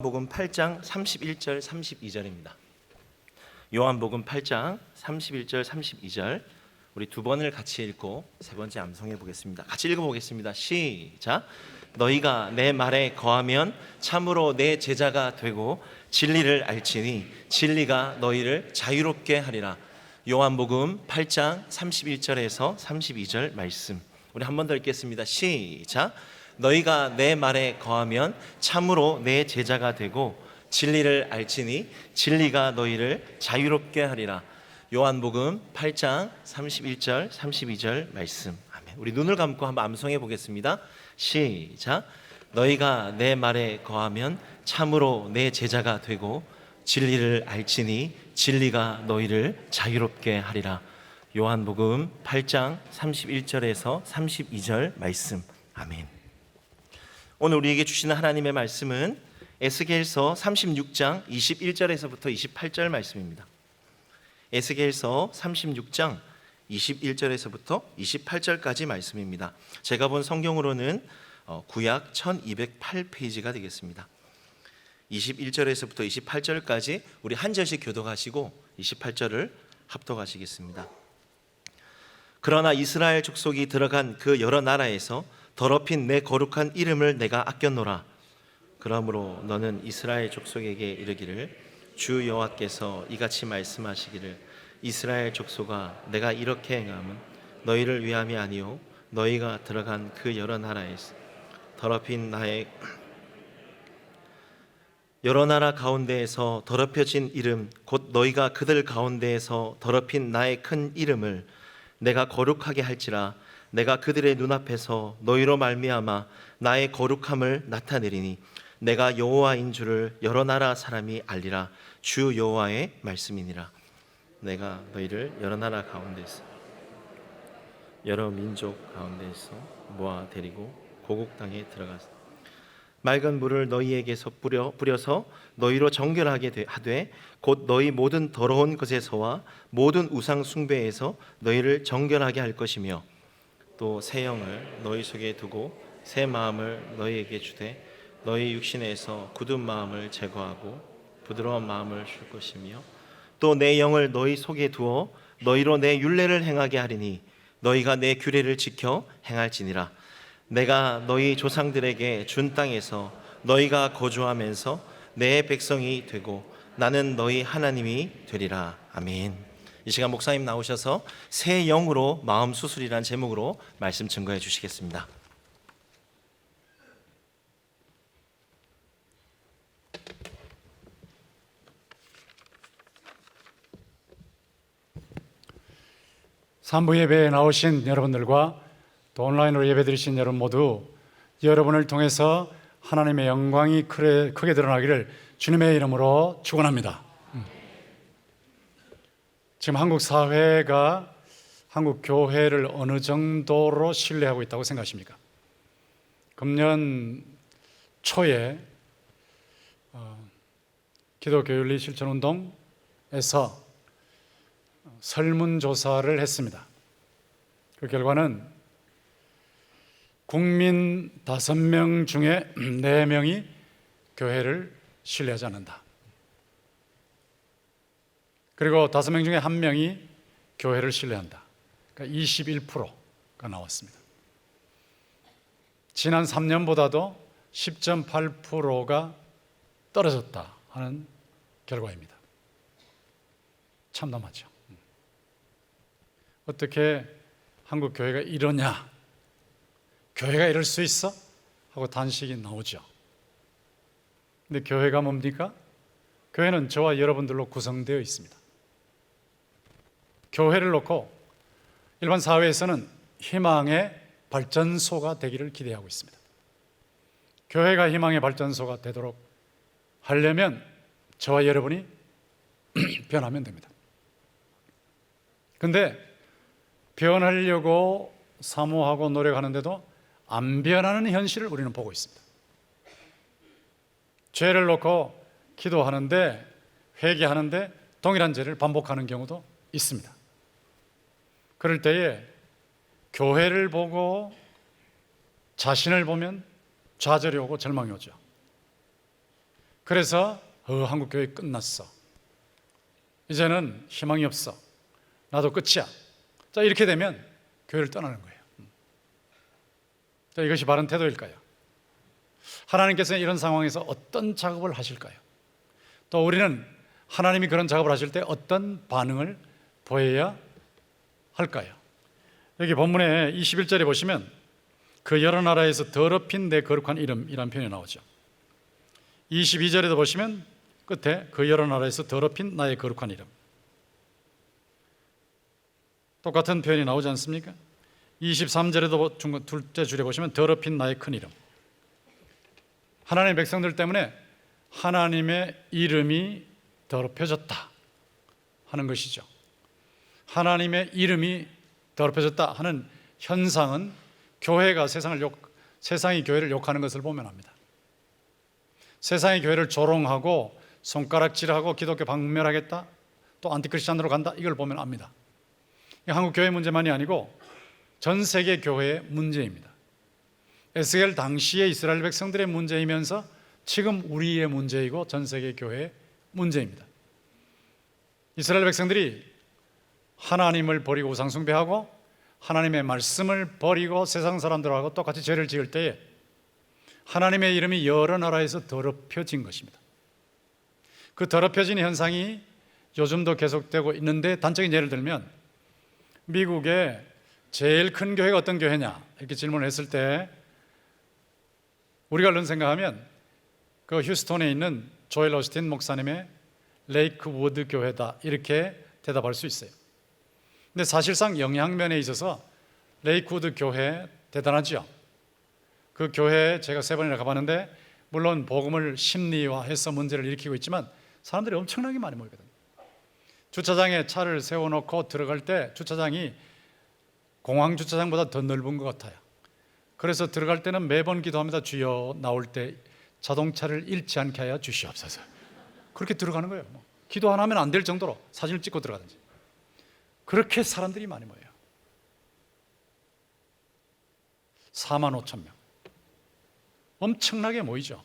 요한복음 8장 31절 32절입니다. 요한복음 8장 31절 32절 우리 두 번을 같이 읽고 세 번째 암송해 보겠습니다. 같이 읽어보겠습니다. 시작. 너희가 내 말에 거하면 참으로 내 제자가 되고 진리를 알지니 진리가 너희를 자유롭게 하리라. 요한복음 8장 31절에서 32절 말씀 우리 한 번 더 읽겠습니다. 시작. 너희가 내 말에 거하면 참으로 내 제자가 되고 진리를 알지니 진리가 너희를 자유롭게 하리라. 요한복음 8장 31절 32절 말씀. 아멘. 우리 눈을 감고 한번 암송해 보겠습니다. 시작. 너희가 내 말에 거하면 참으로 내 제자가 되고 진리를 알지니 진리가 너희를 자유롭게 하리라. 요한복음 8장 31절에서 32절 말씀. 아멘. 오늘 우리에게 주시는 하나님의 말씀은 에스겔서 36장 21절에서부터 28절 말씀입니다. 에스겔서 36장 21절에서부터 28절까지 말씀입니다. 제가 본 성경으로는 구약 1208페이지가 되겠습니다. 21절에서부터 28절까지 우리 한 절씩 교독하시고 28절을 합독하시겠습니다. 그러나 이스라엘 족속이 들어간 그 여러 나라에서 더럽힌 내 거룩한 이름을 내가 아꼈노라. 그러므로 너는 이스라엘 족속에게 이르기를 주 여호와께서 이같이 말씀하시기를 이스라엘 족속아 내가 이렇게 행함은 너희를 위함이 아니요 너희가 들어간 그 여러 나라에서 더럽힌 나의 여러 나라 가운데에서 더럽혀진 이름 곧 너희가 그들 가운데에서 더럽힌 나의 큰 이름을 내가 거룩하게 할지라. 내가 그들의 눈앞에서 너희로 말미암아 나의 거룩함을 나타내리니 내가 여호와인 줄을 여러 나라 사람이 알리라. 주 여호와의 말씀이니라. 내가 너희를 여러 나라 가운데서 여러 민족 가운데서 모아 데리고 고국 땅에 들어가서 맑은 물을 너희에게서 뿌려서 너희로 정결하게 하되 곧 너희 모든 더러운 것에서와 모든 우상 숭배에서 너희를 정결하게 할 것이며 또 새 영을 너희 속에 두고 새 마음을 너희에게 주되 너희 육신에서 굳은 마음을 제거하고 부드러운 마음을 줄 것이며 또 내 영을 너희 속에 두어 너희로 내 율례를 행하게 하리니 너희가 내 규례를 지켜 행할지니라. 내가 너희 조상들에게 준 땅에서 너희가 거주하면서 내 백성이 되고 나는 너희 하나님이 되리라. 아멘. 이 시간 목사님 나오셔서 새 영으로 마음 수술이란 제목으로 말씀 증거해 주시겠습니다. 산부 예배에 나오신 여러분들과 또 온라인으로 예배드리신 여러분 모두 여러분을 통해서 하나님의 영광이 크게 드러나기를 주님의 이름으로 축원합니다. 지금 한국 사회가 한국 교회를 어느 정도로 신뢰하고 있다고 생각하십니까? 금년 초에 기독교윤리 실천운동에서 설문조사를 했습니다. 그 결과는 국민 5명 중에 4명이 교회를 신뢰하지 않는다. 그리고 5명 중에 1명이 교회를 신뢰한다. 그러니까 21%가 나왔습니다. 지난 3년보다도 10.8%가 떨어졌다 하는 결과입니다. 참담하죠. 어떻게 한국 교회가 이러냐? 교회가 이럴 수 있어? 하고 단식이 나오죠. 근데 교회가 뭡니까? 교회는 저와 여러분들로 구성되어 있습니다. 교회를 놓고 일반 사회에서는 희망의 발전소가 되기를 기대하고 있습니다. 교회가 희망의 발전소가 되도록 하려면 저와 여러분이 변하면 됩니다. 근데 변하려고 사모하고 노력하는데도 안 변하는 현실을 우리는 보고 있습니다. 죄를 놓고 기도하는데 회개하는데 동일한 죄를 반복하는 경우도 있습니다. 그럴 때에 교회를 보고 자신을 보면 좌절이 오고 절망이 오죠. 그래서 한국 교회 끝났어. 이제는 희망이 없어. 나도 끝이야. 자, 이렇게 되면 교회를 떠나는 거예요. 자, 이것이 바른 태도일까요? 하나님께서는 이런 상황에서 어떤 작업을 하실까요? 또 우리는 하나님이 그런 작업을 하실 때 어떤 반응을 보여야 할까요? 여기 본문에 21절에 보시면 그 여러 나라에서 더럽힌 내 거룩한 이름이라는 표현이 나오죠. 22절에도 보시면 끝에 그 여러 나라에서 더럽힌 나의 거룩한 이름, 똑같은 표현이 나오지 않습니까? 23절에도 둘째 줄에 보시면 더럽힌 나의 큰 이름. 하나님의 백성들 때문에 하나님의 이름이 더럽혀졌다 하는 것이죠. 하나님의 이름이 더럽혀졌다 하는 현상은 교회가 세상이 교회를 욕하는 것을 보면 압니다. 세상이 교회를 조롱하고 손가락질하고 기독교 박멸하겠다, 또 안티크리스찬으로 간다, 이걸 보면 압니다. 한국 교회 문제만이 아니고 전 세계 교회의 문제입니다. 에스겔 당시의 이스라엘 백성들의 문제이면서 지금 우리의 문제이고 전 세계 교회의 문제입니다. 이스라엘 백성들이 하나님을 버리고 우상 숭배하고 하나님의 말씀을 버리고 세상 사람들하고 똑같이 죄를 지을 때에 하나님의 이름이 여러 나라에서 더럽혀진 것입니다. 그 더럽혀진 현상이 요즘도 계속되고 있는데, 단적인 예를 들면 미국의 제일 큰 교회가 어떤 교회냐 이렇게 질문을 했을 때 우리가 얼른 생각하면 그 휴스톤에 있는 조엘 오스틴 목사님의 레이크우드 교회다 이렇게 대답할 수 있어요. 근데 사실상 영향면에 있어서 레이크우드 교회 대단하죠. 그 교회에 제가 3번이나 가봤는데 물론 복음을 심리화해서 문제를 일으키고 있지만 사람들이 엄청나게 많이 모이거든요. 주차장에 차를 세워놓고 들어갈 때 주차장이 공항 주차장보다 더 넓은 것 같아요. 그래서 들어갈 때는 매번 기도합니다. 주여, 나올 때 자동차를 잃지 않게 하여 주시옵소서. 그렇게 들어가는 거예요. 기도 하나 하면 안 될 정도로 사진을 찍고 들어가든지. 그렇게 사람들이 많이 모여요. 45,000명. 엄청나게 모이죠.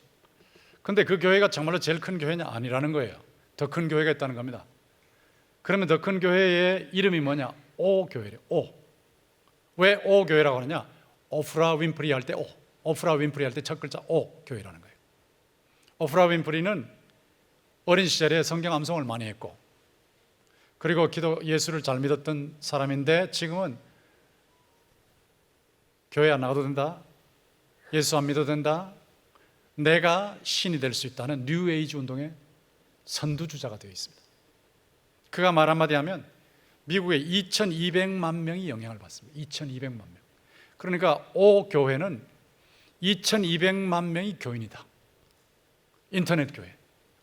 근데 그 교회가 정말로 제일 큰 교회냐? 아니라는 거예요. 더 큰 교회가 있다는 겁니다. 그러면 더 큰 교회의 이름이 뭐냐? 오 교회래요. 오. 왜 오 교회라고 하느냐? 오프라 윈프리 할 때 오. 오프라 윈프리 할 때 첫 글자 오 교회라는 거예요. 오프라 윈프리는 어린 시절에 성경 암송을 많이 했고, 그리고 예수를 잘 믿었던 사람인데 지금은 교회 안 나가도 된다, 예수 안 믿어도 된다, 내가 신이 될 수 있다는 뉴 에이지 운동의 선두주자가 되어 있습니다. 그가 말 한마디 하면 미국의 2200만 명이 영향을 받습니다. 2200만 명. 그러니까 오 교회는 2200만 명이 교인이다. 인터넷 교회.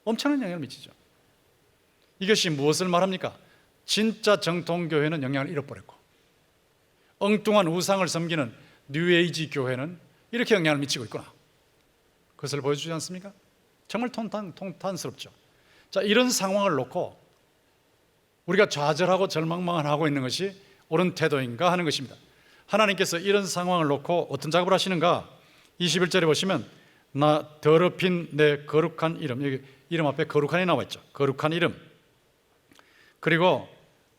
엄청난 영향을 미치죠. 이것이 무엇을 말합니까? 진짜 정통교회는 영향을 잃어버렸고 엉뚱한 우상을 섬기는 뉴에이지 교회는 이렇게 영향을 미치고 있구나. 그것을 보여주지 않습니까? 정말 통탄스럽죠. 자, 이런 상황을 놓고 우리가 좌절하고 절망만 하고 있는 것이 옳은 태도인가 하는 것입니다. 하나님께서 이런 상황을 놓고 어떤 작업을 하시는가? 21절에 보시면 나 더럽힌 내 거룩한 이름, 여기 이름 앞에 거룩한이 나와 있죠. 거룩한 이름. 그리고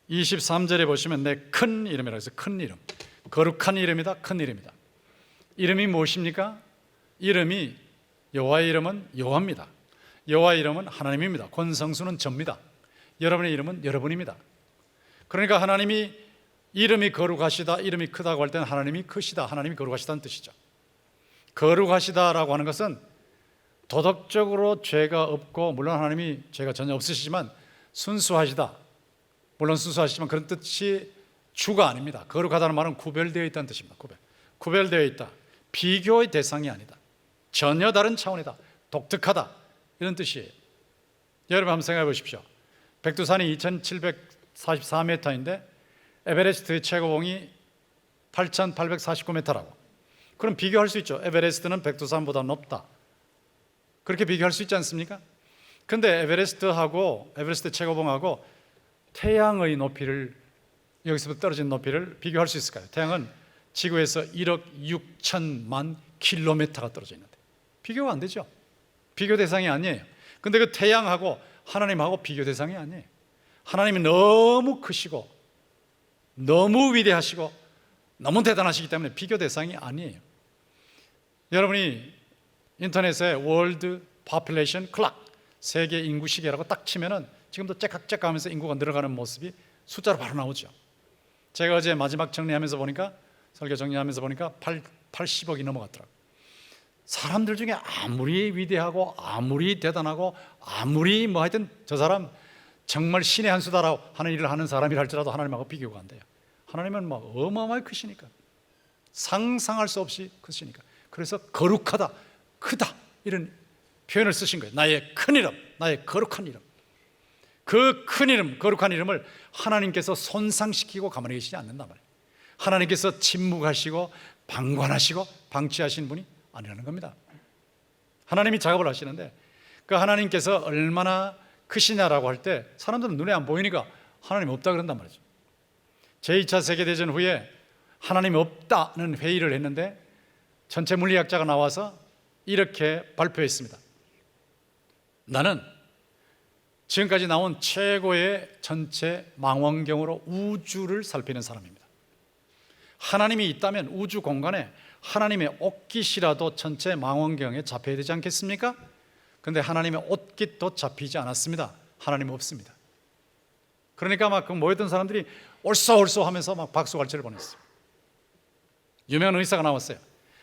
23절에 보시면 내 큰 이름이라고 해서 큰 이름. 거룩한 이름이다, 큰 이름이다. 이름이 무엇입니까? 이름이 여호와의 이름은 여호와입니다. 여호와의 이름은 하나님입니다. 권성수는 접니다. 여러분의 이름은 여러분입니다. 그러니까 하나님이 이름이 거룩하시다, 이름이 크다고 할 때는 하나님이 크시다, 하나님이 거룩하시다는 뜻이죠. 거룩하시다라고 하는 것은 도덕적으로 죄가 없고, 물론 하나님이 죄가 전혀 없으시지만 순수하시다, 물론 순수하시지만 그런 뜻이 주가 아닙니다. 거룩하다는 말은 구별되어 있다는 뜻입니다. 구별되어 있다, 비교의 대상이 아니다, 전혀 다른 차원이다, 독특하다, 이런 뜻이에요. 여러분 한번 생각해 보십시오. 백두산이 2744m인데 에베레스트의 최고봉이 8849m라고. 그럼 비교할 수 있죠. 에베레스트는 백두산보다 높다, 그렇게 비교할 수 있지 않습니까? 근데 에베레스트 최고봉하고 태양의 높이를, 여기서부터 떨어진 높이를 비교할 수 있을까요? 태양은 지구에서 1억 6천만 킬로미터가 떨어져 있는데 비교가 안 되죠. 비교 대상이 아니에요. 근데 그 태양하고 하나님하고 비교 대상이 아니에요. 하나님이 너무 크시고 너무 위대하시고 너무 대단하시기 때문에 비교 대상이 아니에요. 여러분이 인터넷에 월드 포퓰레이션 클락, 세계 인구 시계라고 딱 치면은 지금도 째깍째깍 하면서 인구가 늘어가는 모습이 숫자로 바로 나오죠. 제가 어제 마지막 정리하면서 보니까, 설교 정리하면서 보니까 80억이 넘어갔더라고요. 사람들 중에 아무리 위대하고 아무리 대단하고 아무리 뭐 하여튼 저 사람 정말 신의 한 수다라고 하는 일을 하는 사람이라 할지라도 하나님하고 비교가 안 돼요. 하나님은 막 어마어마하게 크시니까, 상상할 수 없이 크시니까. 그래서 거룩하다, 크다 이런 표현을 쓰신 거예요. 나의 큰 이름, 나의 거룩한 이름. 그 큰 이름, 거룩한 이름을 하나님께서 손상시키고 가만히 계시지 않는단 말이에요. 하나님께서 침묵하시고 방관하시고 방치하신 분이 아니라는 겁니다. 하나님이 작업을 하시는데 그 하나님께서 얼마나 크시냐라고 할 때 사람들은 눈에 안 보이니까 하나님 없다 그런단 말이죠. 제2차 세계대전 후에 하나님이 없다는 회의를 했는데 전체 물리학자가 나와서 이렇게 발표했습니다. 나는 지금까지 나온 최고의 전체 망원경으로 우주를 살피는 사람입니다. 하나님이 있다면 우주 공간에 하나님의 옷깃이라도 전체 망원경에 잡혀야 되지 않겠습니까? 그런데 하나님의 옷깃도 잡히지 않았습니다. 하나님 없습니다. 그러니까 막 그 모였던 사람들이 옳소 하면서 막 박수갈채를 보냈어요. 유명한 의사가 나왔어요.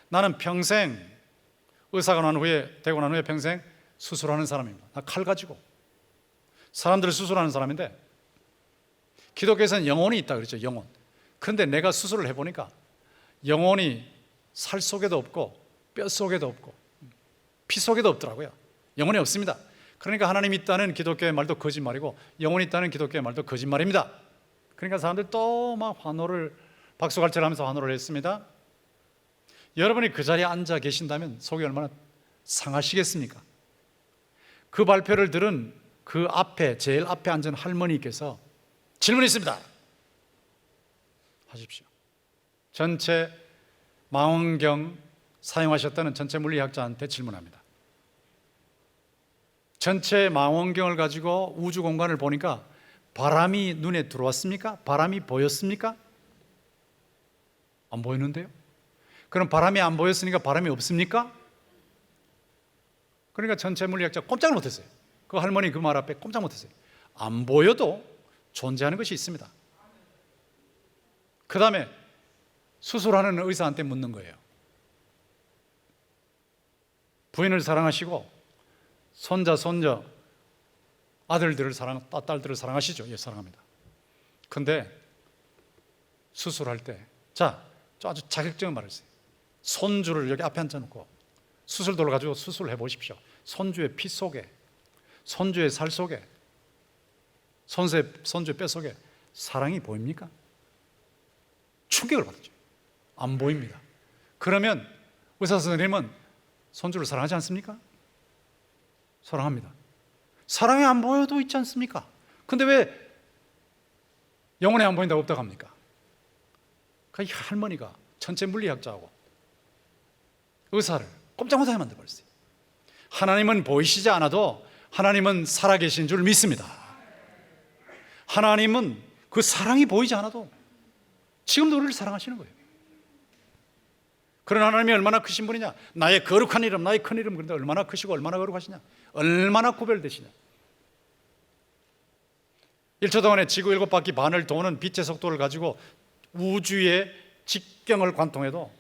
나는 평생 의사가 되고 난 후에 평생 수술하는 사람입니다. 나 칼 가지고 사람들을 수술하는 사람인데, 기독교에서는 영혼이 있다 그랬죠. 영혼. 그런데 내가 수술을 해보니까 영혼이 살 속에도 없고 뼈 속에도 없고 피 속에도 없더라고요. 영혼이 없습니다. 그러니까 하나님이 있다는 기독교의 말도 거짓말이고 영혼이 있다는 기독교의 말도 거짓말입니다. 그러니까 사람들이 또 막 박수갈채를 하면서 환호를 했습니다. 여러분이 그 자리에 앉아 계신다면 속이 얼마나 상하시겠습니까? 그 발표를 들은 그 앞에, 제일 앞에 앉은 할머니께서 질문이 있습니다. 하십시오. 전체 망원경 사용하셨다는 전체 물리학자한테 질문합니다. 전체 망원경을 가지고 우주 공간을 보니까 바람이 눈에 들어왔습니까? 바람이 보였습니까? 안 보이는데요? 그럼 바람이 안 보였으니까 바람이 없습니까? 그러니까 전체 물리학자 꼼짝 못했어요. 그 할머니 그 말 앞에 꼼짝 못했어요. 안 보여도 존재하는 것이 있습니다. 그 다음에 수술하는 의사한테 묻는 거예요. 부인을 사랑하시고 손자, 손녀, 아들들을 딸들을 사랑하시죠? 예, 사랑합니다. 근데 수술할 때, 자, 아주 자격적인 말을 했어요. 손주를 여기 앞에 앉아놓고 수술도를 가지고 수술을 해보십시오. 손주의 피 속에, 손주의 살 속에, 손주의 뼈 속에 사랑이 보입니까? 충격을 받았죠. 안 보입니다. 그러면 의사 선생님은 손주를 사랑하지 않습니까? 사랑합니다. 사랑이 안 보여도 있지 않습니까? 근데 왜 영혼이 안 보인다고 없다고 합니까? 이 할머니가 전체 물리학자하고 의사를 꼼짝 못하게 만들어버렸어요. 하나님은 보이시지 않아도 하나님은 살아계신 줄 믿습니다. 하나님은 그 사랑이 보이지 않아도 지금도 우리를 사랑하시는 거예요. 그런 하나님이 얼마나 크신 분이냐? 나의 거룩한 이름, 나의 큰 이름. 그런데 얼마나 크시고 얼마나 거룩하시냐? 얼마나 구별되시냐? 1초 동안에 지구 7바퀴 반을 도는 빛의 속도를 가지고 우주의 직경을 관통해도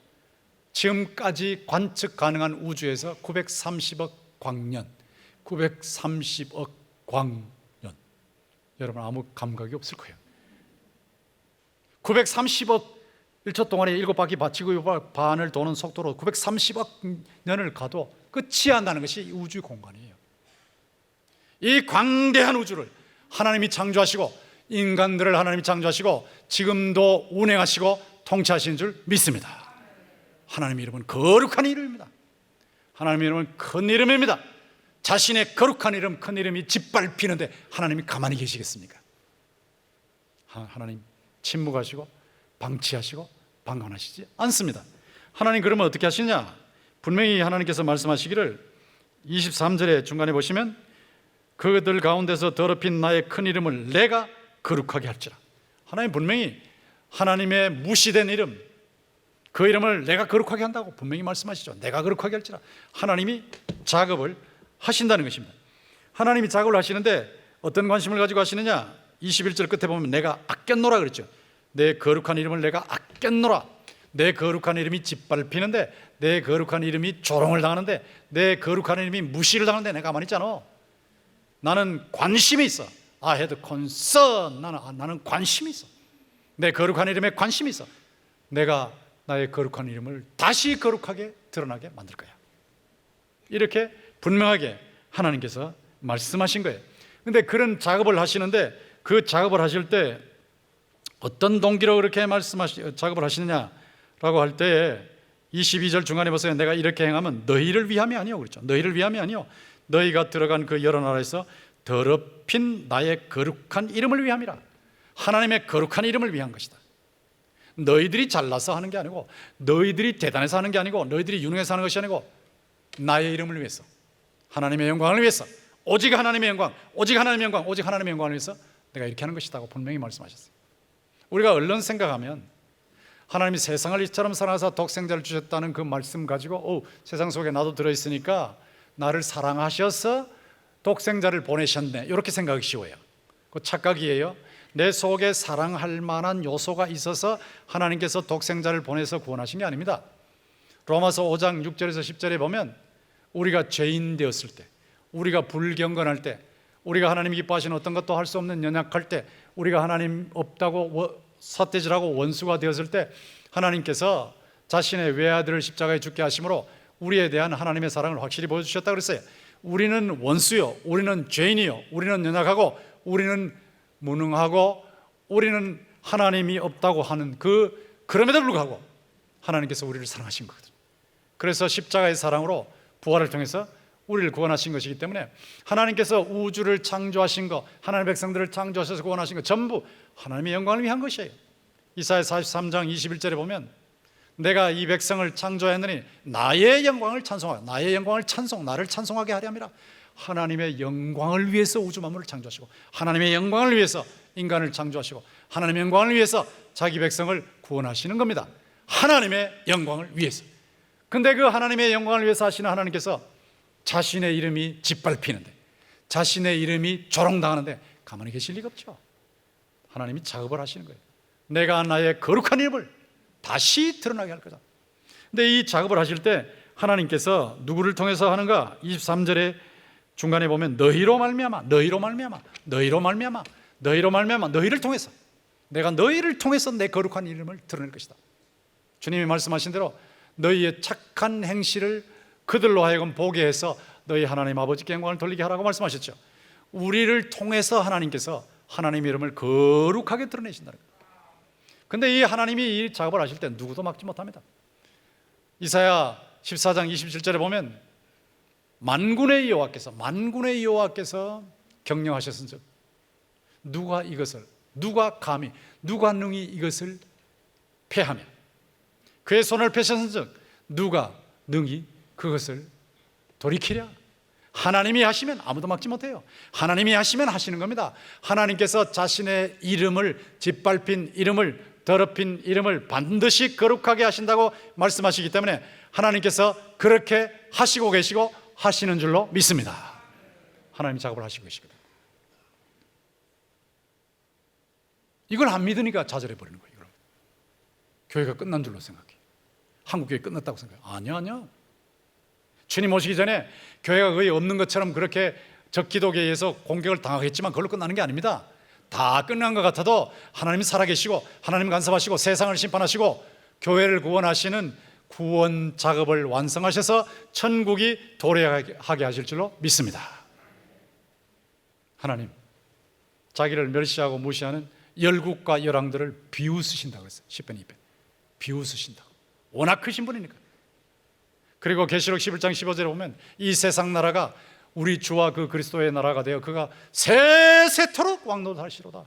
지금까지 관측 가능한 우주에서 930억 광년, 930억 광년. 여러분 아무 감각이 없을 거예요. 930억 1초 동안에 7바퀴 지구 반을 도는 속도로 930억 년을 가도 끝이 안 나는 것이 우주 공간이에요. 이 광대한 우주를 하나님이 창조하시고 인간들을 하나님이 창조하시고 지금도 운행하시고 통치하시는 줄 믿습니다. 하나님의 이름은 거룩한 이름입니다. 하나님의 이름은 큰 이름입니다. 자신의 거룩한 이름, 큰 이름이 짓밟히는데 하나님이 가만히 계시겠습니까? 하나님 침묵하시고 방치하시고 방관하시지 않습니다. 하나님 그러면 어떻게 하시냐? 분명히 하나님께서 말씀하시기를 23절에 중간에 보시면 그들 가운데서 더럽힌 나의 큰 이름을 내가 거룩하게 할지라. 하나님 분명히 하나님의 무시된 이름, 그 이름을 내가 거룩하게 한다고 분명히 말씀하시죠. 내가 거룩하게 할지라. 하나님이 작업을 하신다는 것입니다. 하나님이 작업을 하시는데 어떤 관심을 가지고 하시느냐? 21절 끝에 보면 내가 아꼈노라 그랬죠. 내 거룩한 이름을 내가 아꼈노라. 내 거룩한 이름이 짓밟히는데, 내 거룩한 이름이 조롱을 당하는데, 내 거룩한 이름이 무시를 당하는데 내가 가만히 있잖아. 나는 관심이 있어. I had concern. 나는 관심이 있어. 내 거룩한 이름에 관심이 있어. 내가 나의 거룩한 이름을 다시 거룩하게 드러나게 만들 거야. 이렇게 분명하게 하나님께서 말씀하신 거예요. 그런데 그런 작업을 하시는데, 그 작업을 하실 때 어떤 동기로 그렇게 작업을 하시느냐라고 할 때에 22절 중간에 보세요. 내가 이렇게 행하면 너희를 위함이 아니요, 그렇죠. 너희를 위함이 아니요, 너희가 들어간 그 여러 나라에서 더럽힌 나의 거룩한 이름을 위함이라. 하나님의 거룩한 이름을 위한 것이다. 너희들이 잘나서 하는 게 아니고, 너희들이 대단해서 하는 게 아니고, 너희들이 유능해서 하는 것이 아니고, 나의 이름을 위해서, 하나님의 영광을 위해서, 오직 하나님의 영광, 오직 하나님의 영광, 오직 하나님의 영광을 위해서 내가 이렇게 하는 것이다고 분명히 말씀하셨어요. 우리가 얼른 생각하면 하나님이 세상을 이처럼 사랑하사 독생자를 주셨다는 그 말씀 가지고 세상 속에 나도 들어있으니까 나를 사랑하셔서 독생자를 보내셨네, 이렇게 생각하기 쉬워요. 그 착각이에요. 내 속에 사랑할 만한 요소가 있어서 하나님께서 독생자를 보내서 구원하신 게 아닙니다. 로마서 5장 6절에서 10절에 보면 우리가 죄인 되었을 때, 우리가 불경건할 때, 우리가 하나님이 기뻐하시는 어떤 것도 할 수 없는 연약할 때, 우리가 하나님 없다고 삿대질하고 원수가 되었을 때 하나님께서 자신의 외아들을 십자가에 죽게 하심으로 우리에 대한 하나님의 사랑을 확실히 보여주셨다고 그랬어요. 우리는 원수요, 우리는 죄인이요, 우리는 연약하고, 우리는 무능하고, 우리는 하나님이 없다고 하는 그럼에도 불구하고 하나님께서 우리를 사랑하신 거거든요. 그래서 십자가의 사랑으로 부활을 통해서 우리를 구원하신 것이기 때문에 하나님께서 우주를 창조하신 것, 하나님의 백성들을 창조하셔서 구원하신 것 전부 하나님의 영광을 위한 것이에요. 이사야 43장 21절에 보면 내가 이 백성을 창조하였느니 나의 영광을 찬송하여, 나의 영광을 나를 찬송하게 하려 함이라. 하나님의 영광을 위해서 우주 만물을 창조하시고, 하나님의 영광을 위해서 인간을 창조하시고, 하나님의 영광을 위해서 자기 백성을 구원하시는 겁니다. 하나님의 영광을 위해서. 근데 그 하나님의 영광을 위해서 하시는 하나님께서 자신의 이름이 짓밟히는데, 자신의 이름이 조롱당하는데 가만히 계실 리가 없죠. 하나님이 작업을 하시는 거예요. 내가 나의 거룩한 이름을 다시 드러나게 할 거다. 근데 이 작업을 하실 때 하나님께서 누구를 통해서 하는가? 23절에 중간에 보면 너희로 말미암아, 너희로 말미암아, 너희로 말미암아, 너희로 말미암아, 너희를 통해서, 내가 너희를 통해서 내 거룩한 이름을 드러낼 것이다. 주님이 말씀하신 대로 너희의 착한 행실을 그들로 하여금 보게 해서 너희 하나님 아버지께 영광을 돌리게 하라고 말씀하셨죠. 우리를 통해서 하나님께서 하나님의 이름을 거룩하게 드러내신다는 거예요. 근데 이 하나님이 이 작업을 하실 때 누구도 막지 못합니다. 이사야 14장 27절에 보면 만군의 여호와께서 경영하셨은즉 누가 감히, 누가 능히 이것을 패하며, 그의 손을 펴셨은즉 누가 능히 그것을 돌이키랴. 하나님이 하시면 아무도 막지 못해요. 하나님이 하시면 하시는 겁니다. 하나님께서 자신의 이름을, 짓밟힌 이름을, 더럽힌 이름을 반드시 거룩하게 하신다고 말씀하시기 때문에 하나님께서 그렇게 하시고 계시고 하시는 줄로 믿습니다. 하나님이 작업을 하시고 계시거든요. 이걸 안 믿으니까 좌절해 버리는 거예요. 여러분. 교회가 끝난 줄로 생각해. 한국교회 끝났다고 생각해. 아니야. 주님 오시기 전에 교회가 거의 없는 것처럼 그렇게 적기독에 의해서 공격을 당하겠지만 그걸로 끝나는 게 아닙니다. 다 끝난 것 같아도 하나님이 살아계시고, 하나님 간섭하시고, 세상을 심판하시고, 교회를 구원하시는 구원 작업을 완성하셔서 천국이 도래하게 하실 줄로 믿습니다. 하나님, 자기를 멸시하고 무시하는 열국과 열왕들을 비웃으신다고 그랬어요. 10편 2편. 비웃으신다고. 워낙 크신 분이니까. 그리고 계시록 11장 15절에 보면 이 세상 나라가 우리 주와 그 그리스도의 나라가 되어 그가 세세토록 왕노하시로다.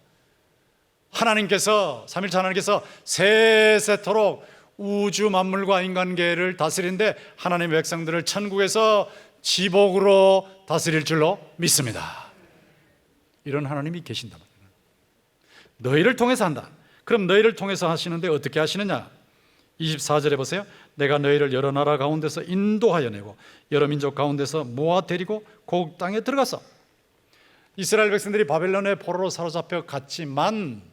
하나님께서, 삼일체 하나님께서 세세토록 우주 만물과 인간계를 다스리는데 하나님의 백성들을 천국에서 지복으로 다스릴 줄로 믿습니다. 이런 하나님이 계신단 말이에요. 너희를 통해서 한다. 그럼 너희를 통해서 하시는데 어떻게 하시느냐? 24절에 보세요. 내가 너희를 여러 나라 가운데서 인도하여 내고 여러 민족 가운데서 모아 데리고 고국 땅에 들어가서, 이스라엘 백성들이 바벨론의 포로로 사로잡혀 갔지만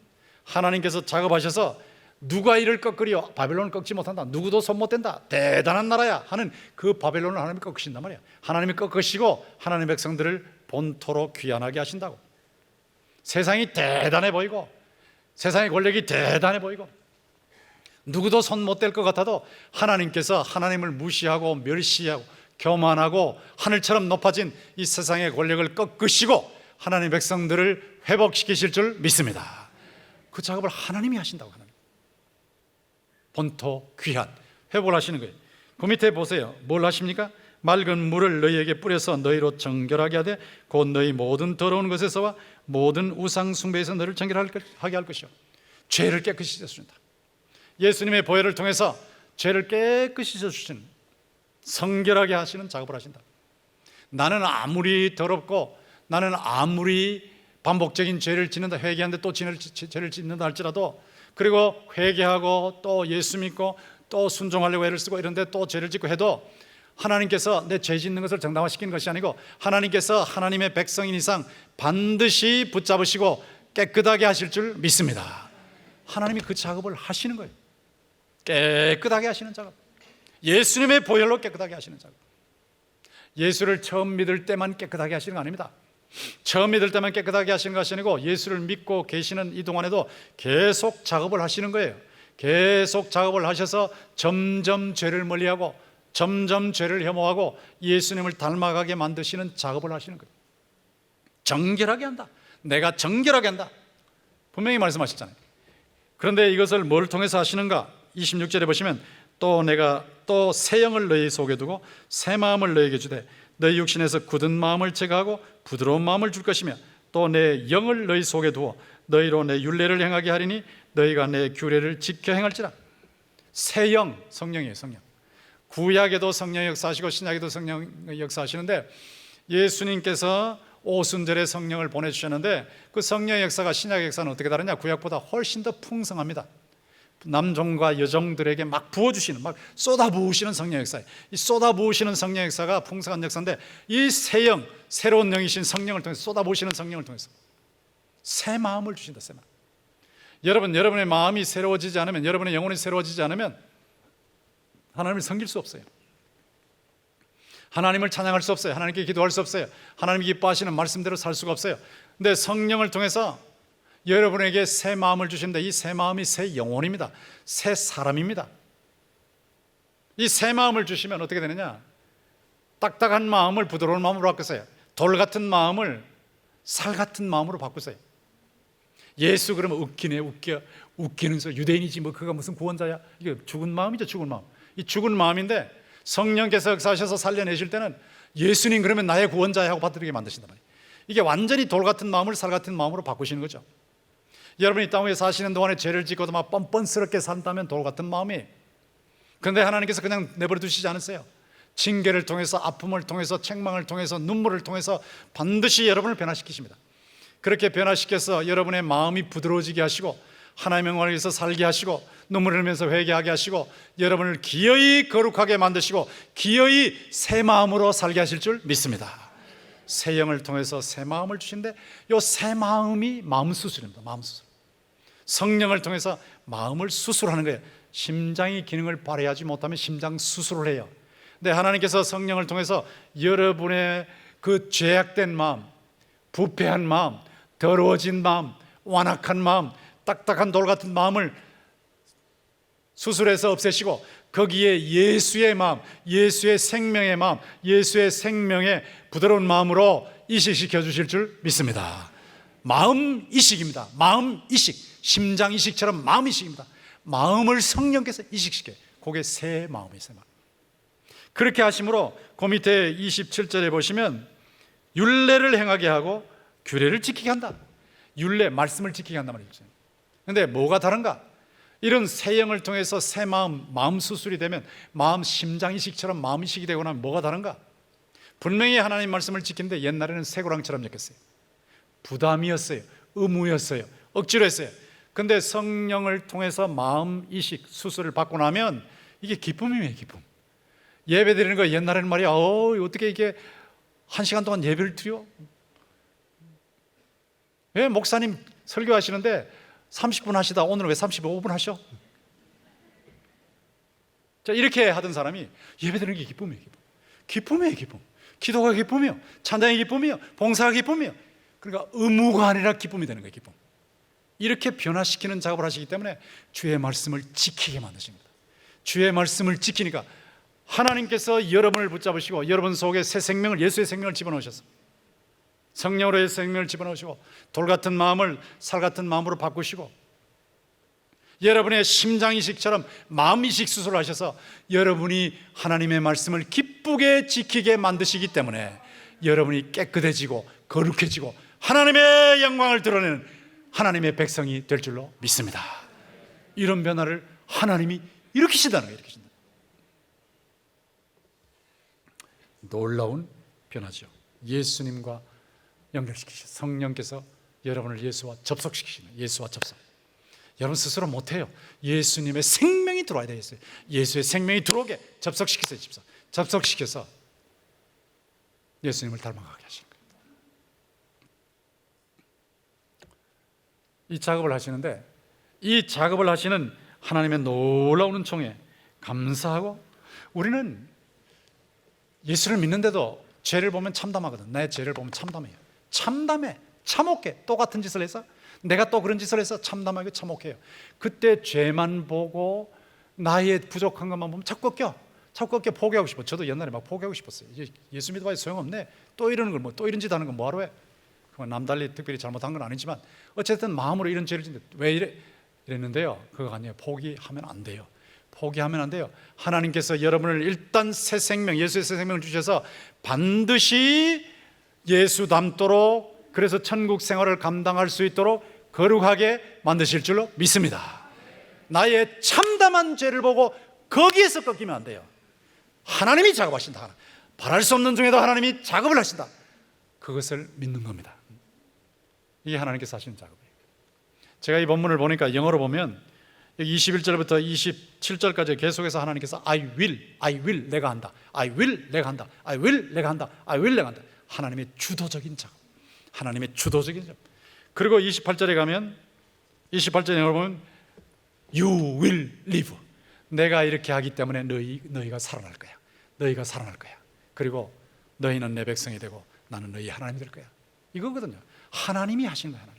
하나님께서 작업하셔서 누가 이를 꺾으리요? 바벨론을 꺾지 못한다. 누구도 손 못 댄다. 대단한 나라야 하는 그 바벨론을 하나님이 꺾으신단 말이야. 하나님이 꺾으시고 하나님의 백성들을 본토로 귀환하게 하신다고. 세상이 대단해 보이고 세상의 권력이 대단해 보이고 누구도 손 못 댈 것 같아도 하나님께서 하나님을 무시하고 멸시하고 교만하고 하늘처럼 높아진 이 세상의 권력을 꺾으시고 하나님의 백성들을 회복시키실 줄 믿습니다. 그 작업을 하나님이 하신다고. 하나님 본토 귀환 회복을 하시는 거예요. 그 밑에 보세요. 뭘 하십니까? 맑은 물을 너희에게 뿌려서 너희로 정결하게 하되 곧 너희 모든 더러운 것에서와 모든 우상 숭배에서 너를 정결하게 할 것이요 죄를 깨끗이 씻어준다. 예수님의 보혈을 통해서 죄를 깨끗이 씻어주시는, 성결하게 하시는 작업을 하신다. 나는 아무리 더럽고 나는 아무리 반복적인 죄를 짓는다, 회개하는데 또 죄를 짓는다 할지라도, 그리고 회개하고 또 예수 믿고 또 순종하려고 애를 쓰고 이런데 또 죄를 짓고 해도 하나님께서 내 죄 짓는 것을 정당화시키는 것이 아니고 하나님께서 하나님의 백성인 이상 반드시 붙잡으시고 깨끗하게 하실 줄 믿습니다. 하나님이 그 작업을 하시는 거예요. 깨끗하게 하시는 작업. 예수님의 보혈로 깨끗하게 하시는 작업. 예수를 처음 믿을 때만 깨끗하게 하시는 거 아닙니다. 처음 믿을 때만 깨끗하게 하시는 것이 아니고 예수를 믿고 계시는 이 동안에도 계속 작업을 하시는 거예요. 계속 작업을 하셔서 점점 죄를 멀리하고 점점 죄를 혐오하고 예수님을 닮아가게 만드시는 작업을 하시는 거예요. 정결하게 한다. 내가 정결하게 한다. 분명히 말씀하셨잖아요. 그런데 이것을 뭘 통해서 하시는가? 26절에 보시면 또 내가 또 새 영을 너희 속에 두고 새 마음을 너희에게 주되 너희 육신에서 굳은 마음을 제거하고 부드러운 마음을 줄 것이며 또 내 영을 너희 속에 두어 너희로 내 율례를 행하게 하리니 너희가 내 규례를 지켜 행할지라. 새 영, 성령이에요. 성령. 구약에도 성령의 역사하시고 신약에도 성령의 역사하시는데 예수님께서 오순절에 성령을 보내주셨는데 그 성령의 역사가 신약의 역사는 어떻게 다르냐? 구약보다 훨씬 더 풍성합니다. 남종과 여종들에게 막 부어주시는, 막 쏟아부으시는 성령 역사예요. 이 쏟아부으시는 성령 역사가 풍성한 역사인데 이 새 영, 새로운 영이신 성령을 통해서 쏟아부으시는 성령을 통해서 새 마음을 주신다. 새 마음. 여러분의 마음이 새로워지지 않으면, 여러분의 영혼이 새로워지지 않으면 하나님을 섬길 수 없어요. 하나님을 찬양할 수 없어요. 하나님께 기도할 수 없어요. 하나님이 기뻐하시는 말씀대로 살 수가 없어요. 근데 성령을 통해서 여러분에게 새 마음을 주신다. 이 새 마음이 새 영혼입니다. 새 사람입니다. 이 새 마음을 주시면 어떻게 되느냐? 딱딱한 마음을 부드러운 마음으로 바꾸세요. 돌 같은 마음을 살 같은 마음으로 바꾸세요. 예수 그러면 웃기네, 웃기는 소리. 유대인이지 뭐 그가 무슨 구원자야? 이게 죽은 마음이죠. 죽은 마음. 이 죽은 마음인데 성령께서 역사하셔서 살려내실 때는 예수님 그러면 나의 구원자야 하고 받아들이게 만드신단 말이에요. 이게 완전히 돌 같은 마음을 살 같은 마음으로 바꾸시는 거죠. 여러분이 땅 위에 사시는 동안에 죄를 짓고도 막 뻔뻔스럽게 산다면 돌 같은 마음이에요. 그런데 하나님께서 그냥 내버려 두시지 않으세요. 징계를 통해서, 아픔을 통해서, 책망을 통해서, 눈물을 통해서 반드시 여러분을 변화시키십니다. 그렇게 변화시켜서 여러분의 마음이 부드러워지게 하시고 하나님의 영광을 위해서 살게 하시고 눈물을 흘리면서 회개하게 하시고 여러분을 기어이 거룩하게 만드시고 기어이 새 마음으로 살게 하실 줄 믿습니다. 새 영을 통해서 새 마음을 주신데 이 새 마음이 마음 수술입니다. 마음 수술. 성령을 통해서 마음을 수술하는 거예요. 심장이 기능을 발휘하지 못하면 심장 수술을 해요. 근데 하나님께서 성령을 통해서 여러분의 그 죄악된 마음, 부패한 마음, 더러워진 마음, 완악한 마음, 딱딱한 돌 같은 마음을 수술해서 없애시고 거기에 예수의 마음, 예수의 생명의 마음, 예수의 생명의 부드러운 마음으로 이식시켜 주실 줄 믿습니다. 마음 이식입니다. 마음 이식, 심장 이식처럼 마음 이식입니다. 마음을 성령께서 이식시켜요. 그게 새 마음이에요. 새 마음. 그렇게 하심으로 그 밑에 27절에 보시면 율례를 행하게 하고 규례를 지키게 한다. 율례, 말씀을 지키게 한단 말이죠. 그런데 뭐가 다른가? 이런 새 영을 통해서 새 마음 수술이 되면 마음 심장 이식처럼 마음 이식이 되고 나면 뭐가 다른가? 분명히 하나님 말씀을 지키는데 옛날에는 쇠고랑처럼 엮였어요. 부담이었어요. 의무였어요. 억지로 했어요. 근데 성령을 통해서 마음 이식 수술을 받고 나면 이게 기쁨이에요. 기쁨. 예배 드리는 거 옛날에는 말이야, 어떻게 이게 1시간 동안 예배를 드려? 왜 목사님 설교하시는데 30분 하시다 오늘은 왜 35분 하셔? 자, 이렇게 하던 사람이 예배 드리는 게 기쁨이에요. 기쁨이에요. 기쁨. 기도가 기쁨이요, 찬양이 기쁨이요, 봉사가 기쁨이요. 그러니까 의무가 아니라 기쁨이 되는 거예요. 기쁨. 이렇게 변화시키는 작업을 하시기 때문에 주의 말씀을 지키게 만드십니다. 주의 말씀을 지키니까 하나님께서 여러분을 붙잡으시고 여러분 속에 새 생명을, 예수의 생명을 집어넣으셔서 성령으로의 생명을 집어넣으시고 돌 같은 마음을 살 같은 마음으로 바꾸시고 여러분의 심장 이식처럼 마음 이식 수술을 하셔서 여러분이 하나님의 말씀을 기쁘게 지키게 만드시기 때문에 여러분이 깨끗해지고 거룩해지고 하나님의 영광을 드러내는 하나님의 백성이 될 줄로 믿습니다. 이런 변화를 하나님이 일으키신다는 거예요. 일으키신다. 놀라운 변화죠. 예수님과 연결시키시고 성령께서 여러분을 예수와 접속시키시는, 예수와 접속. 여러분 스스로 못해요. 예수님의 생명이 들어와야 되겠어요. 예수의 생명이 들어오게 접속시키세요. 접속시켜서 예수님을 닮아가게 하시는 거예요. 이 작업을 하시는데 이 작업을 하시는 하나님의 놀라운 은총에 감사하고, 우리는 예수를 믿는데도 죄를 보면 참담하거든. 내 죄를 보면 참담해요. 참담해, 참혹해. 똑같은 짓을 해서, 내가 또 그런 짓을 해서 참담하게 참혹해요. 그때 죄만 보고 나의 부족한 것만 보면 자꾸 꺾여 포기하고 싶어. 저도 옛날에 막 포기하고 싶었어요. 예수 믿어봐야 소용없네. 또 이러는 걸, 또 이런 짓 하는 건 뭐하러 해? 그건 남달리 특별히 잘못한 건 아니지만 어쨌든 마음으로 이런 죄를 짓는데 왜 이래? 이랬는데요, 그거 아니에요. 포기하면 안 돼요. 포기하면 안 돼요. 하나님께서 여러분을 일단 새 생명, 예수의 새 생명을 주셔서 반드시 예수 닮도록, 그래서 천국 생활을 감당할 수 있도록 거룩하게 만드실 줄로 믿습니다. 나의 참담한 죄를 보고 거기에서 꺾이면 안 돼요. 하나님이 작업하신다. 바랄 수 없는 중에도 하나님이 작업을 하신다. 그것을 믿는 겁니다. 이게 하나님께서 하시는 작업이에요. 제가 이 본문을 보니까 영어로 보면 21절부터 27절까지 계속해서 하나님께서 I will 내가 한다, I will 내가 한다, I will 내가 한다, I will 내가 한다. 하나님의 주도적인 작업, 하나님의 주도적인 작업. 그리고 28절에 가면, 28절에 영어로 보면 You will live. 내가 이렇게 하기 때문에 너희가 살아날 거야. 너희가 살아날 거야. 그리고 너희는 내 백성이 되고 나는 너희 하나님이 될 거야. 이거거든요. 하나님이 하신 거야. 하나님.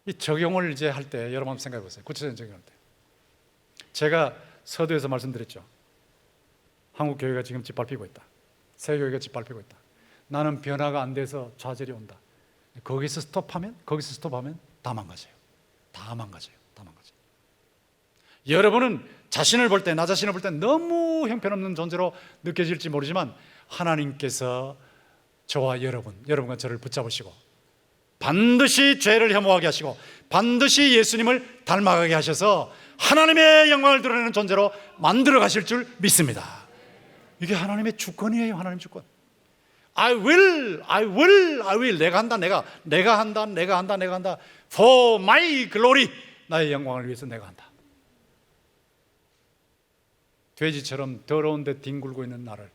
이 적용을 이제 할 때 여러분 한번 생각해 보세요. 구체적인 적용할 때. 제가 서두에서 말씀드렸죠. 한국 교회가 지금 짓밟히고 있다. 새 교회가 짓밟히고 있다. 나는 변화가 안 돼서 좌절이 온다. 거기서 스톱하면 다 망가져요. 다 망가져요. 여러분은 자신을 볼 때, 나 자신을 볼 때 너무 형편없는 존재로 느껴질지 모르지만 하나님께서 저와 여러분과 저를 붙잡으시고 반드시 죄를 혐오하게 하시고 반드시 예수님을 닮아가게 하셔서 하나님의 영광을 드러내는 존재로 만들어 가실 줄 믿습니다. 이게 하나님의 주권이에요. 하나님 주권. I will. 내가 한다. 내가 한다. For my glory. 나의 영광을 위해서 내가 한다. 돼지처럼 더러운 데 뒹굴고 있는 나를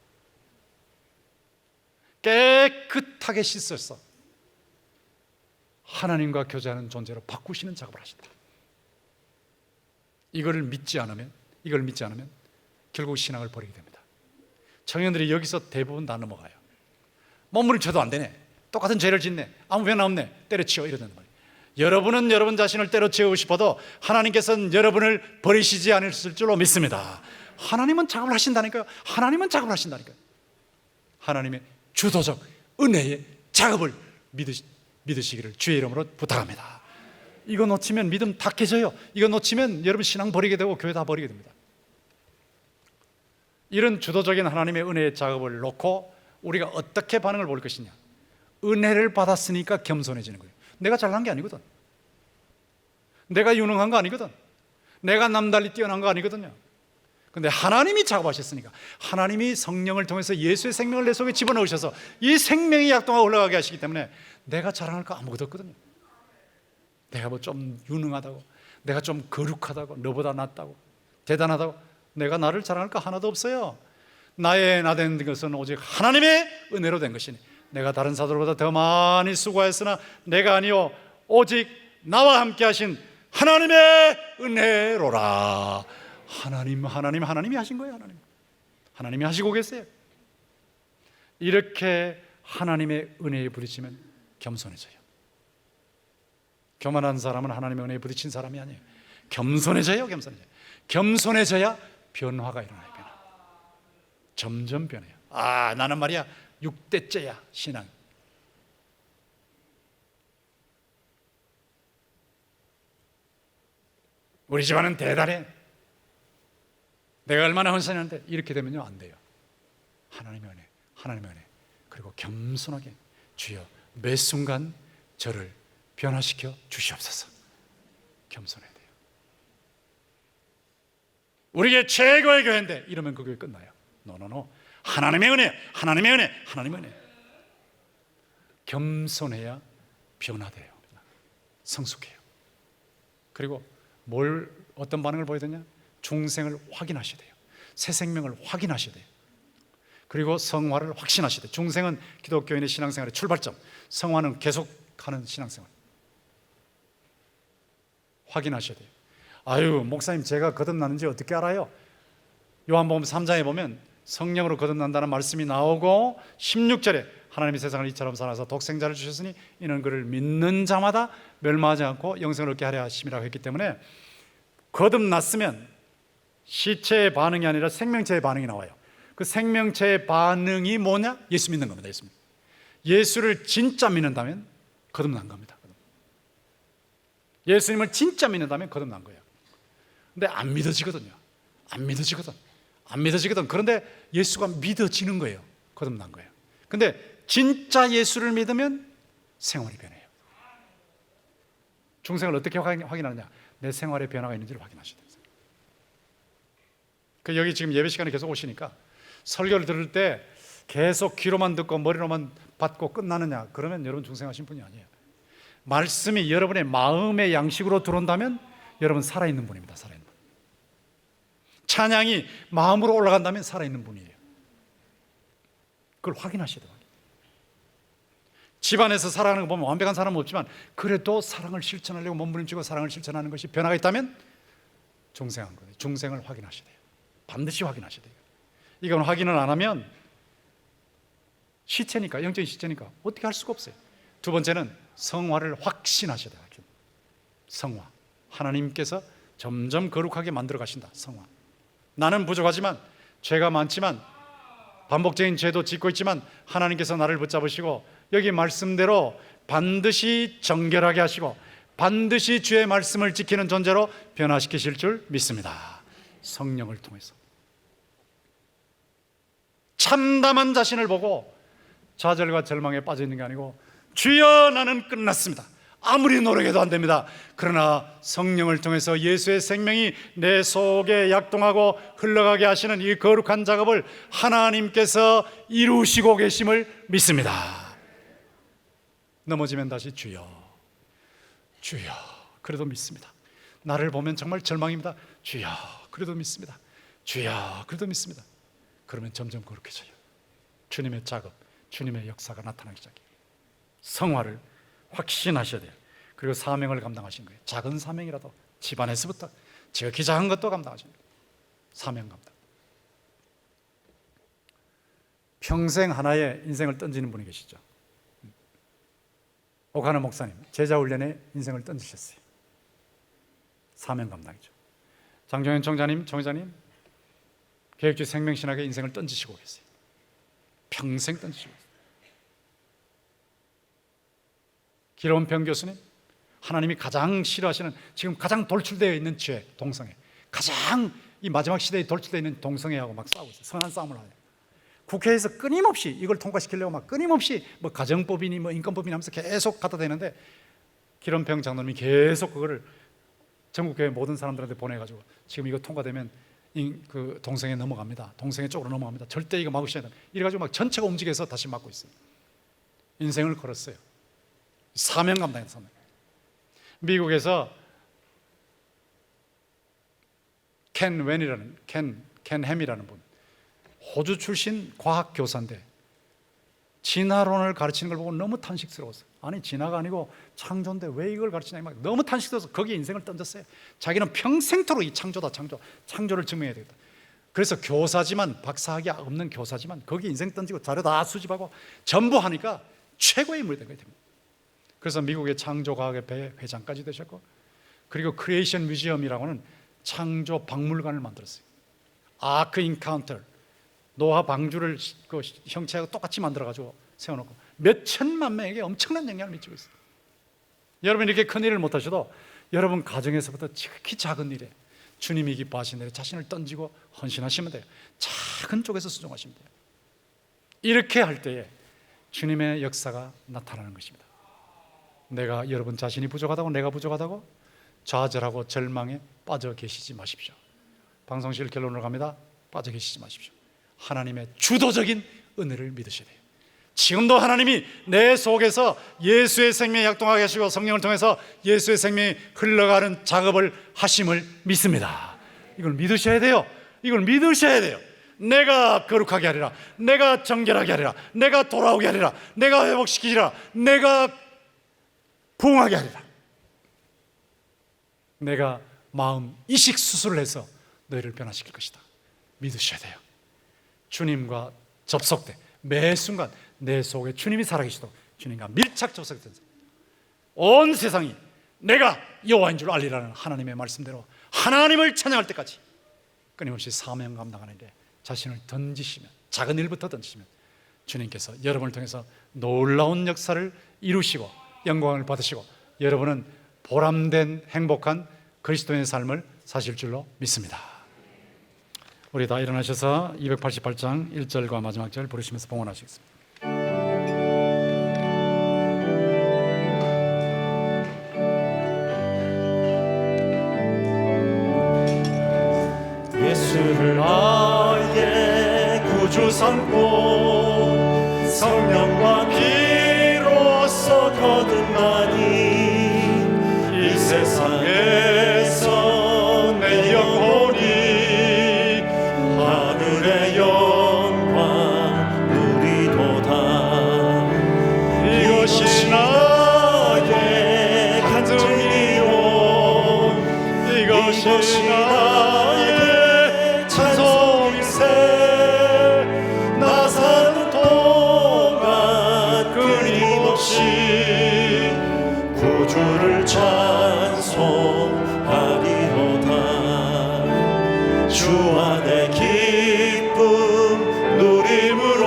깨끗하게 씻어서 하나님과 교제하는 존재로 바꾸시는 작업을 하신다. 이걸 믿지 않으면 결국 신앙을 버리게 됩니다. 청년들이 여기서 대부분 다 넘어가요. 몸부림쳐도 안 되네, 똑같은 죄를 짓네, 아무 변화 없네, 때려치워, 이러는 말이에요. 여러분은 여러분 자신을 때려치우고 싶어도 하나님께서는 여러분을 버리시지 않으실 줄로 믿습니다. 하나님은 작업을 하신다니까요. 하나님의 주도적 은혜의 작업을 믿으시기를 주의 이름으로 부탁합니다. 이거 놓치면 믿음 다 깨져요. 이거 놓치면 여러분 신앙 버리게 되고 교회 다 버리게 됩니다. 이런 주도적인 하나님의 은혜의 작업을 놓고 우리가 어떻게 반응을 보일 것이냐. 은혜를 받았으니까 겸손해지는 거예요. 내가 잘난 게 아니거든. 내가 유능한 거 아니거든. 내가 남달리 뛰어난 거 아니거든요. 근데 하나님이 작업하셨으니까, 하나님이 성령을 통해서 예수의 생명을 내 속에 집어넣으셔서 이 생명이 약동하고 올라가게 하시기 때문에 내가 자랑할 거 아무것도 없거든요. 내가 뭐 좀 유능하다고, 내가 좀 거룩하다고, 너보다 낫다고, 대단하다고, 내가 나를 자랑할 거 하나도 없어요. 나의 나 된 것은 오직 하나님의 은혜로 된 것이니 내가 다른 사도들보다 더 많이 수고하였으나 내가 아니요 오직 나와 함께 하신 하나님의 은혜로라. 하나님이 하신 거예요. 하나님이 하시고 계세요. 이렇게 하나님의 은혜에 부딪히면 겸손해져요. 교만한 사람은 하나님의 은혜에 부딪힌 사람이 아니에요. 겸손해져요. 겸손해져야 변화가 일어나요. 점점 변해요. 나는 말이야 6대째야 신앙. 우리 집안은 대단해. 내가 얼마나 헌신하는데 이렇게 되면요 안 돼요. 하나님의 은혜. 그리고 겸손하게 주여 매 순간 저를 변화시켜 주시옵소서. 겸손해야 돼요. 우리의 최고의 교회인데 이러면 그 교회 끝나요. 노. 하나님의 은혜. 겸손해야 변화돼요. 성숙해요. 그리고 어떤 반응을 보여야 되냐? 중생을 확인하셔야 돼요. 새 생명을 확인하셔야 돼요. 그리고 성화를 확신하셔야 돼요. 중생은 기독교인의 신앙생활의 출발점, 성화는 계속하는 신앙생활. 확인하셔야 돼요. 목사님 제가 거듭났는지 어떻게 알아요? 요한복음 3장에 보면 성령으로 거듭난다는 말씀이 나오고 16절에 하나님이 세상을 이처럼 사랑하사 독생자를 주셨으니 이는 그를 믿는 자마다 멸망하지 않고 영생을 얻게 하려 하심이라고 했기 때문에 거듭났으면 시체의 반응이 아니라 생명체의 반응이 나와요. 그 생명체의 반응이 뭐냐? 예수 믿는 겁니다. 예수를 진짜 믿는다면 거듭난 겁니다. 예수님을 진짜 믿는다면 거듭난 거예요. 근데 안 믿어지거든요. 그런데 예수가 믿어지는 거예요. 거듭난 거예요. 근데 진짜 예수를 믿으면 생활이 변해요. 중생을 어떻게 확인하느냐? 내 생활에 변화가 있는지를 확인하셔야 돼요. 여기 지금 예배 시간에 계속 오시니까 설교를 들을 때 계속 귀로만 듣고 머리로만 받고 끝나느냐? 그러면 여러분 중생하신 분이 아니에요. 말씀이 여러분의 마음의 양식으로 들어온다면 여러분 살아있는 분입니다. 살아있는 분. 찬양이 마음으로 올라간다면 살아있는 분이에요. 그걸 확인하셔야 돼요. 집안에서 살아가는 거 보면 완벽한 사람은 없지만 그래도 사랑을 실천하려고 몸부림치고 사랑을 실천하는 것이 변화가 있다면 중생한 거예요. 중생을 확인하셔야 돼요. 반드시 확인하셔야 돼요. 이건 확인을 안 하면 시체니까, 영적인 시체니까 어떻게 할 수가 없어요. 두 번째는 성화를 확신하셔야 돼요. 성화. 하나님께서 점점 거룩하게 만들어 가신다. 성화. 나는 부족하지만 죄가 많지만 반복적인 죄도 짓고 있지만 하나님께서 나를 붙잡으시고 여기 말씀대로 반드시 정결하게 하시고 반드시 주의 말씀을 지키는 존재로 변화시키실 줄 믿습니다. 성령을 통해서 참담한 자신을 보고 좌절과 절망에 빠져 있는 게 아니고 주여 나는 끝났습니다. 아무리 노력해도 안 됩니다. 그러나 성령을 통해서 예수의 생명이 내 속에 약동하고 흘러가게 하시는 이 거룩한 작업을 하나님께서 이루시고 계심을 믿습니다. 넘어지면 다시 주여 그래도 믿습니다. 나를 보면 정말 절망입니다. 주여 그래도 믿습니다. 주여 그래도 믿습니다. 그러면 점점 거룩해져요. 주님의 작업, 주님의 역사가 나타나기 시작해요. 성화를 확신하셔야 돼요. 그리고 사명을 감당하신 거예요. 작은 사명이라도 집안에서부터 지극히 작은 것도 감당하신 거예요. 사명 감당. 평생 하나의 인생을 던지는 분이 계시죠. 오카노 목사님 제자 훈련에 인생을 던지셨어요. 사명 감당이죠. 장종현 총장님 계획주의 생명신학에 인생을 던지시고 계세요. 평생 던지시고 계세요. 기론평 교수님 하나님이 가장 싫어하시는 지금 가장 돌출되어 있는 죄 동성애, 가장 이 마지막 시대에 돌출되어 있는 동성애하고 막 싸우고 있어요. 선한 싸움을 하요. 국회에서 끊임없이 이걸 통과시키려고 막 끊임없이 뭐 가정법이니 뭐 인권법이니 하면서 계속 갖다 대는데 기론평 장로님이 계속 그거를 전국교회 모든 사람들한테 보내가지고 지금 이거 통과되면 그 동생에 넘어갑니다. 동생의 쪽으로 넘어갑니다. 절대 이거 막으셔야 된다. 이래가지고 막 전체가 움직여서 다시 막고 있어요. 인생을 걸었어요. 사명 감당해서 사명. 미국에서 켄 웬이라는 켄 햄이라는 분, 호주 출신 과학 교사인데 진화론을 가르치는 걸 보고 너무 탄식스러웠어요. 아니 진화가 아니고 창조인데 왜 이걸 가르치냐 막 너무 탄식스러워서 거기에 인생을 던졌어요. 자기는 평생토록 이 창조다 창조를 증명해야 되겠다. 그래서 교사지만 박사학위 없는 교사지만 거기 인생 던지고 자료 다 수집하고 전부 하니까 최고의 인물이 된 거예요. 그래서 미국의 창조과학의 회장까지 되셨고, 그리고 크리에이션 뮤지엄이라고 하는 창조 박물관을 만들었어요. 아크 인카운터, 노아 방주를 그 형체하고 똑같이 만들어가지고 세워놓고 몇 천만 명에게 엄청난 영향을 미치고 있어요. 여러분 이렇게 큰 일을 못하셔도 여러분 가정에서부터 지극히 작은 일에 주님이 기뻐하시는 일에 자신을 던지고 헌신하시면 돼요. 작은 쪽에서 수종하시면 돼요. 이렇게 할 때에 주님의 역사가 나타나는 것입니다. 내가 여러분 자신이 부족하다고, 내가 부족하다고 좌절하고 절망에 빠져 계시지 마십시오. 방송실 결론으로 갑니다. 빠져 계시지 마십시오. 하나님의 주도적인 은혜를 믿으셔야 돼요. 지금도 하나님이 내 속에서 예수의 생명이 약동하게 하시고 성령을 통해서 예수의 생명이 흘러가는 작업을 하심을 믿습니다. 이걸 믿으셔야 돼요. 이걸 믿으셔야 돼요. 내가 거룩하게 하리라, 내가 정결하게 하리라, 내가 돌아오게 하리라, 내가 회복시키리라, 내가 부흥하게 하리라, 내가 마음 이식 수술을 해서 너희를 변화시킬 것이다. 믿으셔야 돼요. 주님과 접속돼 매 순간 내 속에 주님이 살아계시도록 주님과 밀착 접속된 온 세상이 내가 여호와인 줄 알리라는 하나님의 말씀대로 하나님을 찬양할 때까지 끊임없이 사명 감당하는 일에 자신을 던지시면, 작은 일부터 던지시면 주님께서 여러분을 통해서 놀라운 역사를 이루시고 영광을 받으시고 여러분은 보람된 행복한 그리스도인의 삶을 사실 줄로 믿습니다. 우리 다 일어나셔서 288장 1절과 마지막 절 부르시면서 봉헌하시겠습니다. 예수를 나의 구주 삼고 성령과 피로써 거듭나니 이 세상에서 내 영혼이 하늘의 영광 누리도다. 이것이 나의 간증이요, 이것이 나의 찬송일세. 나 사는 동안 끊임없이 구주를 찬송하리로다. 주 안에 기쁨 누림으로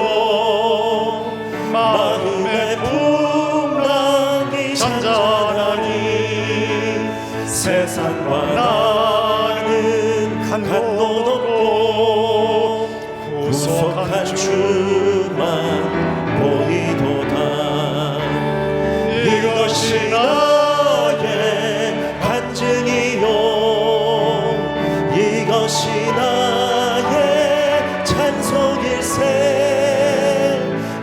마음의 풍랑이 잔잔하니 세상과 나는 간도 높고 구속한 주만 보이도다. 이것이 나의 간증이요, 이것이 나의 찬송일세.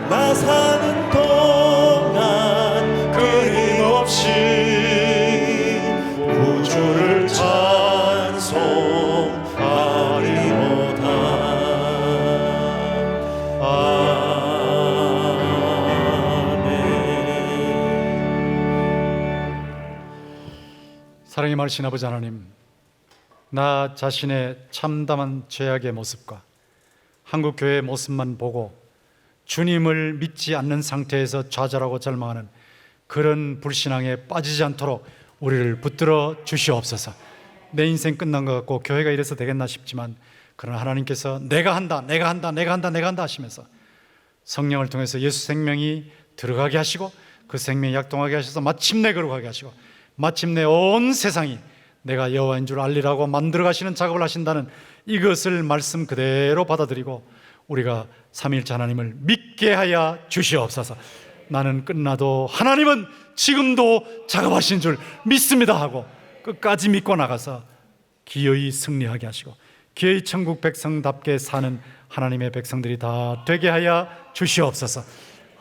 나 사는 동안 끊임없이 구주를 찬송하리로다. 사랑이 많으신 아버지 하나님, 나 자신의 참담한 죄악의 모습과 한국교회의 모습만 보고 주님을 믿지 않는 상태에서 좌절하고 절망하는 그런 불신앙에 빠지지 않도록 우리를 붙들어 주시옵소서. 내 인생 끝난 것 같고 교회가 이래서 되겠나 싶지만, 그러나 하나님께서 내가 한다 하시면서 성령을 통해서 예수 생명이 들어가게 하시고 그 생명이 약동하게 하셔서 마침내 거룩하게 하시고 마침내 온 세상이 내가 여호와인 줄 알리라고 만들어 가시는 작업을 하신다는 이것을 말씀 그대로 받아들이고 우리가 삼위일체 하나님을 믿게 하여 주시옵소서. 나는 끝나도 하나님은 지금도 작업하신 줄 믿습니다 하고 끝까지 믿고 나가서 기어이 승리하게 하시고 기어이 천국 백성답게 사는 하나님의 백성들이 다 되게 하여 주시옵소서.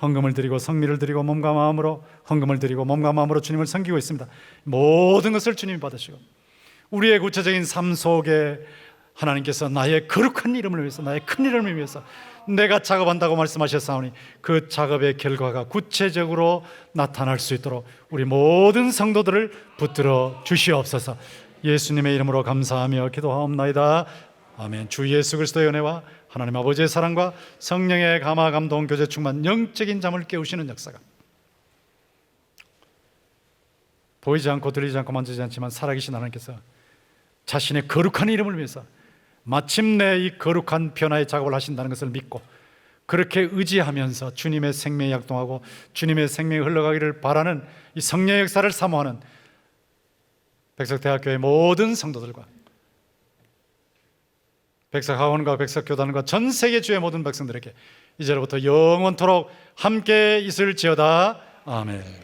헌금을 드리고 성미를 드리고 몸과 마음으로 헌금을 드리고 몸과 마음으로 주님을 섬기고 있습니다. 모든 것을 주님이 받으시고 우리의 구체적인 삶 속에 하나님께서 나의 거룩한 이름을 위해서, 나의 큰 이름을 위해서 내가 작업한다고 말씀하셨사오니 그 작업의 결과가 구체적으로 나타날 수 있도록 우리 모든 성도들을 붙들어 주시옵소서. 예수님의 이름으로 감사하며 기도하옵나이다. 아멘. 주 예수 그리스도의 은혜와 하나님 아버지의 사랑과 성령의 감화 감동 교제 충만 영적인 잠을 깨우시는 역사가 보이지 않고 들리지 않고 만지지 않지만 살아계신 하나님께서 자신의 거룩한 이름을 위해서 마침내 이 거룩한 변화의 작업을 하신다는 것을 믿고 그렇게 의지하면서 주님의 생명에 약동하고 주님의 생명이 흘러가기를 바라는 이 성령의 역사를 사모하는 백석대학교의 모든 성도들과 백석학원과 백석교단과 전 세계 주의 모든 백성들에게 이제로부터 영원토록 함께 있을지어다. 아멘.